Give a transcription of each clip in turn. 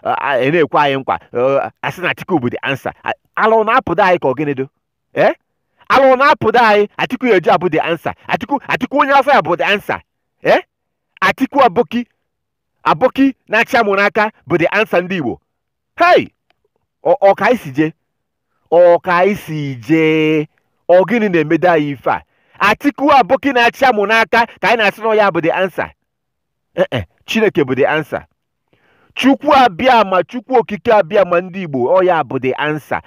na-ekwe anyị nkwa asị na Atiku bụ the answer. Alụ na-apụda anyị ka ọgịnị do alụ na-apụda anyị Atiku eji abụ the answer. Atiku onye afọ ya bụ the answer. Atiku aboki na-achị amụ n'aka bụ the answer ndị Igbo. Hey, ọka isi je ọgịnị na-emede anyị ife a? Atiku aboki na-achị amụ n'aka ka anyị na-asị na ya bụ the answer. Chineke bụ the answer. Chukwu abịama, Chukwu okike abịama ndị Igbo, ọ ya bụ the answer.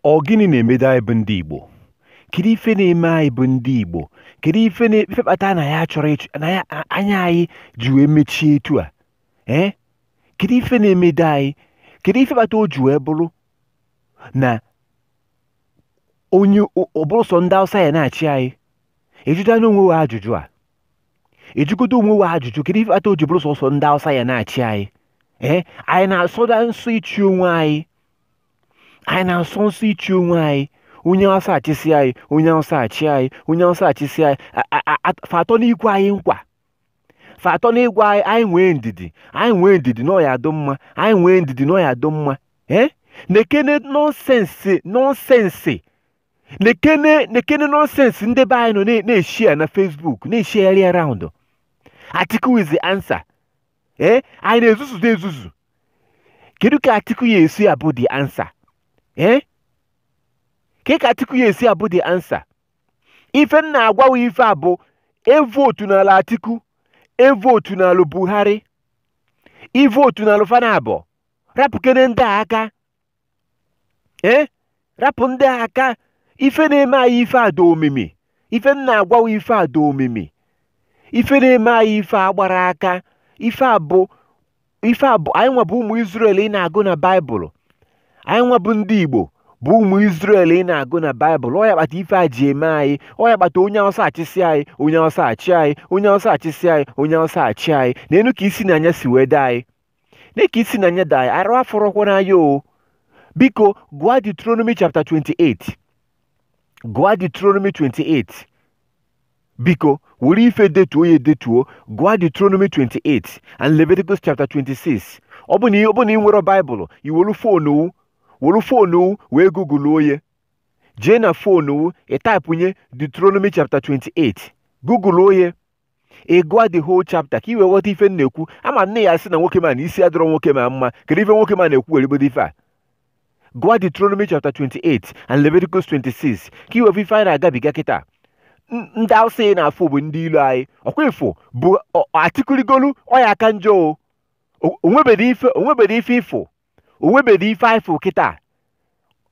Ọ gịnị na-emede anyị bụ ndị Igbo? Kedu ife na-eme anyị bụ ndị Igbo? Kedu ife kpata na ya chọrọ na ya anya anyị ji wee mechie etu a? Kedu ife na-emede anyị? Kedu ife kpata o ji wee bụrụ na onye ọbụrụ sọ ndị Hausa ya na-achị anyị? Ejuda n'onwe wa ajụjụ a. Ejugodo onwe wa ajụjụ, kedu ife kpata o ji bụrụ sọsọ ndị Hausa ya na-achị anyị? Anyị na-asọda nsọ ichi onwe anyị. Anyị na-asọ nsọ ichi onwe anyị. Onye Hausa achịsị anyị, onye Hausa achị anyị, onye Hausa achịsị anyị. Fatọ n'ikwe anyị nkwa. Fatọ n'ịgwa anyị nwee ndidi. Anyị nwee ndidi na ọ ya adọ mma. Anyị nwee ndidi na ọ ya adọ mma. Nekene nọnsensị. Nekene nọnsensị ndị be anyị nọ na-eshare na Facebook, na-eshare around. Atiku is the answer. Anyị na-ezuzu ezuzu. Kedu ka Atiku ya esi abụ the answer? Ka Atiku ya esi abụ the answer? Ife m na-agwawa ife abụ evotu n'ala Atiku, evotu n'ala Buhari, ivotu n'ala fana abụọ. Rapụkene ndị aka. Rapụ ndị aka. Ife na-eme anyị ife ada omimi. Ife m na-agwawa ife ada omimi. Ife na-eme anyị ife agbara aka. Ife abụ anyị nwa bụ ụmụ Israel ị na-agụ na Baịbụl. Anyị nwa bụ ndị Igbo bụ ụmụ Israel ị na-agụ na Baịbụl. Ọ ya kpata ife a ji eme anyị. Ọ ya kpata onye Hausa achịsị anyị, onye Hausa achị anyị, onye Hausa achịsị anyị, onye Hausa achị anyị. N'enu ka isi n'anya si wee daa anyị. N'eka isi n'anya daa anyị. Arụ afọrọkwa n'anya o. Biko gụọ Deuteronomy chapter 28. Gụọ Deuteronomy 28. Biko were ife detuo ya detuo. Gụọ Deuteronomy 28 and Leviticus chapter 26. Ọ bụ na ị nwere Baịbụl, i were foonu wee Google oye. Jee na foonu ị taipụnye Deuteronomy chapter 28. Google oye. Ị gụọ the whole chapter ka i wee ghọta ife na-ekwu. Ama nne ya sị na nwoke ma na isi adọrọ nwoke ma mma. Kedu ife nwoke ma na-ekwu weribodo ife a? Gụọ Deuteronomy chapter 28 and Leviticus 26 ka i wee ife anyị na-agabiga kịta. Ndị Hausa ị na-afụ bụ ndị ilu anyị. Ọkwa ifo bụ Atikurigolu ọya aka njọ. Onwebedi ife ifo. Onwebedi ife ifo kịta.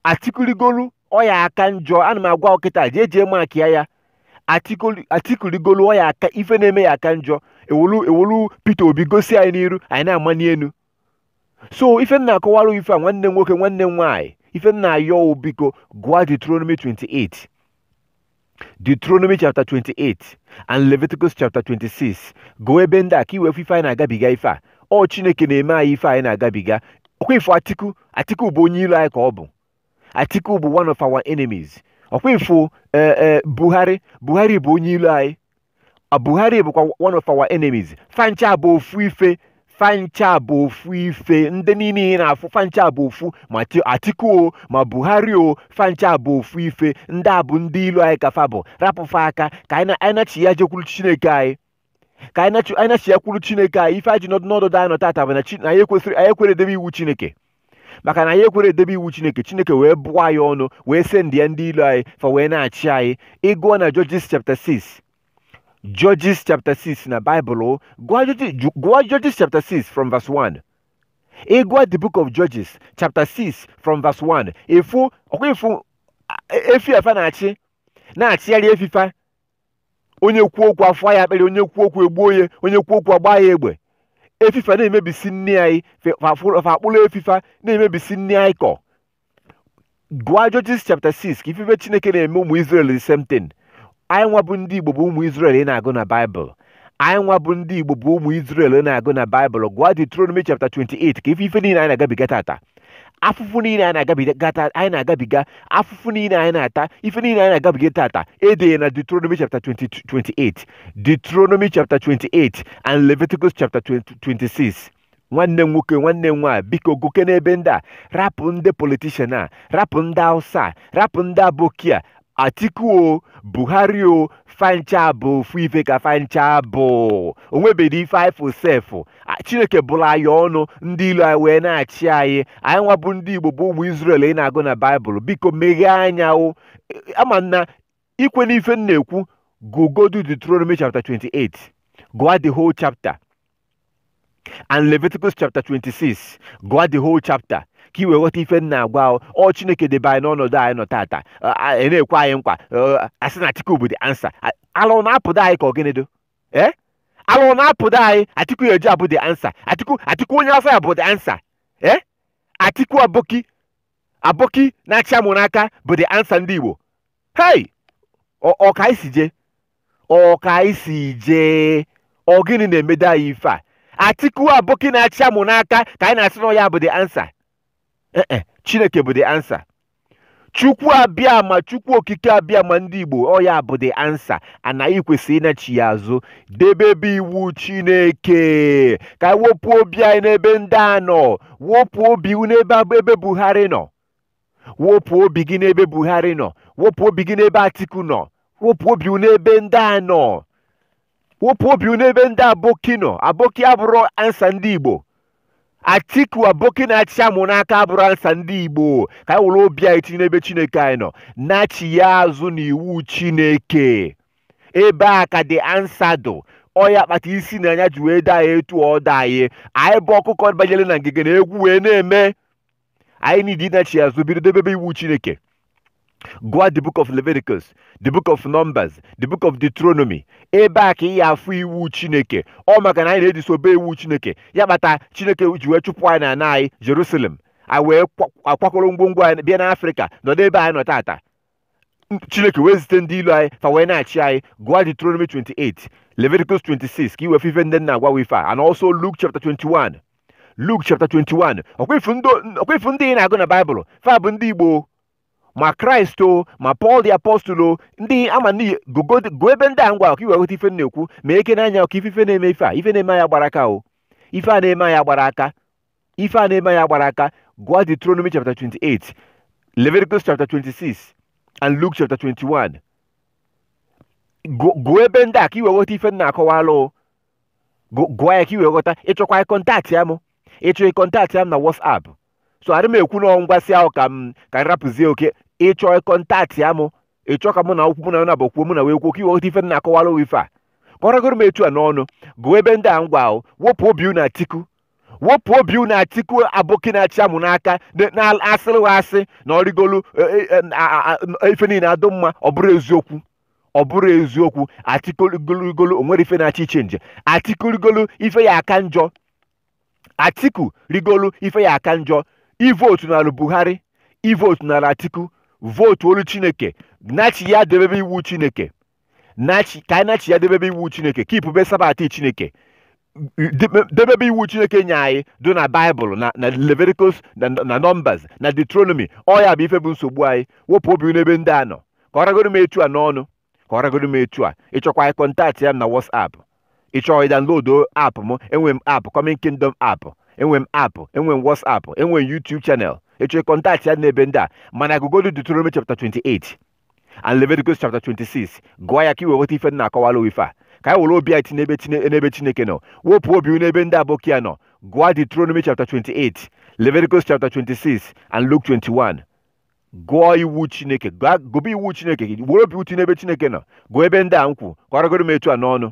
Atikurigolu ọya aka njọ. Ana m agwa kịta jee maki ya. Atikurigolu ọya aka ife na-eme ya aka njọ. Ewolu Peter Obi gosi anyị n'iru anyị na-amani enu. So ife nna akọwarụ ife a nwanne nwoke nwanne nwaanyị. Ife nna ayọ biko gụọ Deuteronomy 28. Deuteronomy chapter 28 and Leviticus chapter 26. Go ebe ndị a ka iwe ife anyị na-agabiga ife a. Ọ Chineke na-eme anyị ife anyị na-agabiga. Ọkwa ifo Atiku bụ onye ilu anyị ka ọ bụ. Atiku bụ one of our enemies. Ọkwa ifo Buhari bụ onye ilu anyị. Buhari bụkwa one of our enemies. Fancha bụ ofu ife. Fancha bụ ofu ife. Ndị niile na-afụ fancha bụ ofu. Ma Atiku o ma Buhari o fancha bụ ofu ife. Ndị a bụ ndị ilu anyị kafa bụ. Rapụfa aka ka anyị na-achị ya jekwuru Chineke anyị. Ka anyị na-achị ya kwuru Chineke anyị. Ife anyị ji n'ọdụdụ anyị nọtata bụ na anyị ekwere edebe iwu Chineke. Maka na anyị ekwere edebe iwu Chineke wee bụọ anyị ọnụ wee send ya ndị ilu anyị fa wee na-achị anyị. Ịgụọ na Judges chapter 6. Judges chapter 6 na Bible. Gụọ Judges chapter 6 from verse 1. Ịgụọ the book of Judges chapter 6 from verse 1. Efu efi afa na-achịgharị efifa. Onye kwuo okwu afọ ya akpịrị, onye kwuo okwu egbuo ya, onye kwuo okwu agba ya egbe. Efifa na-emebisi nne anyị, fakpụrụ efifa na-emebisi nne anyị kọ. Gụọ Judges chapter 6 ka ifife Chineke na-eme ụmụ Israel the same thing. Anyị nwa bụ ndị Igbo bụ ụmụ Israel ị na-agụ na Bible. anyị nwa bụ ndị Igbo bụ ụmụ Israel na-agụ na Baịbụl. Gụọ Deuteronomy chapter 28 ka ife niile anyị na-agabiga tata, afụfụ niile anyị na-agabiga, afụfụ niile anyị na-ata, ife niile anyị na-agabiga tata edeye na Deuteronomy chapter 28, Deuteronomy chapter 28 and Leviticus chapter 26. Nwanne m nwoke, nwanne m nwaanyị, biko goke n'ebe ndị a, rapụ ndị politishan a, rapụ ndị Hausa, rapụ ndị Aboki a, Atiku o, Buhari o, fancha bụ ofu ife ka fancha bụ, onwebedi ife anyị fụ sefu. Chineke bụrụ anyị ọnụ, ndị ilu anyị wee na-achị anyị. Anyị nwa bụ ndị Igbo bụ ụmụ Israel ị na-agụ na Baịbụl, biko meghee anya o. Ama na ikwe n'ife m na-ekwu, gụgodu Deuteronomy chapter 28, gụọ the whole chapter, and Leviticus chapter 26, gụọ the whole chapter ka i wee ghọta ife m na-agwa ọ. Chineke debe anyị n'ọnọdụ anyị nọ tata, na-ekwe anyị nkwa, asị na Atiku bụ the answer. Alụ na-apụda anyị ka ọ gịnị do? Alụ na-apụda anyị, Atiku ya eji abụ the answer. Atiku onye afọ ya bụ the answer. Atiku Aboki na-achị amụ n'aka bụ the answer ndị Igbo. Hey, ọ ka anyị si jee, ọ gịnị na-emede anyị ife a? Atiku Aboki na-achị amụ n'aka ka anyị na-asị na ya bụ the answer. Chineke bụ the answer. Chukwu abịama, Chukwu okike abịama ndị Igbo, ọ ya bụ the answer. Anaghị kwesịrị ịnachi ya azụ. Debebe iwu Chineke ka wepụ obi anyị n'ebe ndị a nọ, wepụ obi n'ebe Buhari nọ, wepụ obi gị n'ebe Buhari nọ, wepụ obi gị n'ebe Atiku nọ, wepụ obi n'ebe ndị a nọ, wepụ obi n'ebe ndị Aboki nọ. Aboki abụrụ ansa ndị Igbo. Atiku Aboki na-achị amụ n'aka abụrụ ansa ndị Igbo. Ka anyị were obi anyị tinye n'ebe Chineke anyị nọ, na-achị ya azụ n'iwu Chineke. Ebe a ka dị ansa dụ. Ọ ya kpata isi na anya ji wee daa ya etu ọ daa ya. Anyị bụ ọkụkọ banyere na ngige na egwu wee na-eme. Anyị nidi na-achị azụ, bido debebe iwu Chineke. Gụọ the book of Leviticus, the book of Numbers, the book of Deuteronomy. Ebe a ka ị ya afụ iwu Chineke. Ọ maka na anyị na-edisobe iwu Chineke. Ya kpata Chineke ji wee chụpụ anyị na anyị Jerusalem. Anyị wee akwakọrọ ngwongwo anyị bịa n'Afrịka, nọdụ ebe anyị nọ tata. Chineke wee zite ndị ilu anyị fa wee na-achị anyị. Gụọ Deuteronomy 28, Leviticus 26 ka i wee fife ndị nna agwa ife a. And also Luke chapter 21. Luke chapter 21. Ọkwefu ndị ị na-agụ na Baịbụl fa bụ ndị Igbo. Ma Kraịst o, ma Paul the Apostle o, ndị ama n'ihi go ebe ndị a ngwa ka i wee ghọta ife na-ekwu, ma eke n'anya ka ife na-eme ife a, ife na-eme ya gbara aka o, ife a na-eme ya gbara aka, ife a na-eme ya gbara aka. Gụọ Deuteronomy chapter 28, Leviticus chapter 26 and Luke chapter 21. Gụọ ebe ndị a ka i wee ghọta ife na-akọwala o. Gụọ ya ka i wee ghọta. Ịchọkwa kọntaktị ya m, ịchọ kọntaktị ya m na WhatsApp. So adị m ekwu na ngwasị ahụ ka rapụzie oke. Ịchọ kọntaktị ya m, ịchọ ka mụ na okwu mụ na bụ mụ na wee kwuo ka iwe ife na-akọwala ife a. Kọrọgoro m etu a n'ọnụ. Gụọ ebe ndị a ngwa ahụ. Wepụ obi na Atiku, wepụ obi na Atiku Aboki na-achị amụ n'aka, na-asịrị ha asị na ọrịgolu ife niile adụ mma. Ọ bụrụ eziokwu, ọ bụrụ eziokwu. Atiku rigolu onwere ife na-achị iche nje. Atiku rigolu ife ya aka njọ. Atiku rigolu ife ya aka njọ. Ivotu n'ala Buhari, ivotu n'ala Atiku, votu olu Chineke, nachi ya debebe iwu Chineke, ka anyị nachi ya debebe iwu Chineke, kipube sabati Chineke, debebe iwu Chineke nye anyị do na Baịbụl, na Leviticus, na Numbers, na Deuteronomy. Ọ ya bụ ife bụ nsogbu anyị. Wepụ obi n'ebe ndị a nọ. Ka ọragoro m etu a n'ọnụ, ka ọragoro m etu a. Ịchọkwa kọntaktị ya m na WhatsApp. Ịchọ ịdanlodo app m, enwe m app, Coming Kingdom app. Enwe m app, enwe m WhatsApp, enwe m YouTube channel. Ịchọ kọntaktị ya n'ebe ndị a. Mana gụgodu Deuteronomy chapter 28 and Leviticus chapter 26. Gụọ ya ka i wee ghọta ife na-akọwala ife a. Ka anyị were obi anyị n'ebe Chineke nọ. Wepụ obi n'ebe ndị Aboki nọ. Gụọ Deuteronomy chapter 28, Leviticus chapter 26 and Luke 21. Gụọ iwu Chineke, gụba iwu Chineke, were obi uti n'ebe Chineke nọ. Gụọ ebe ndị a nkwu. Ka ọragoro m etu a n'ọnụ.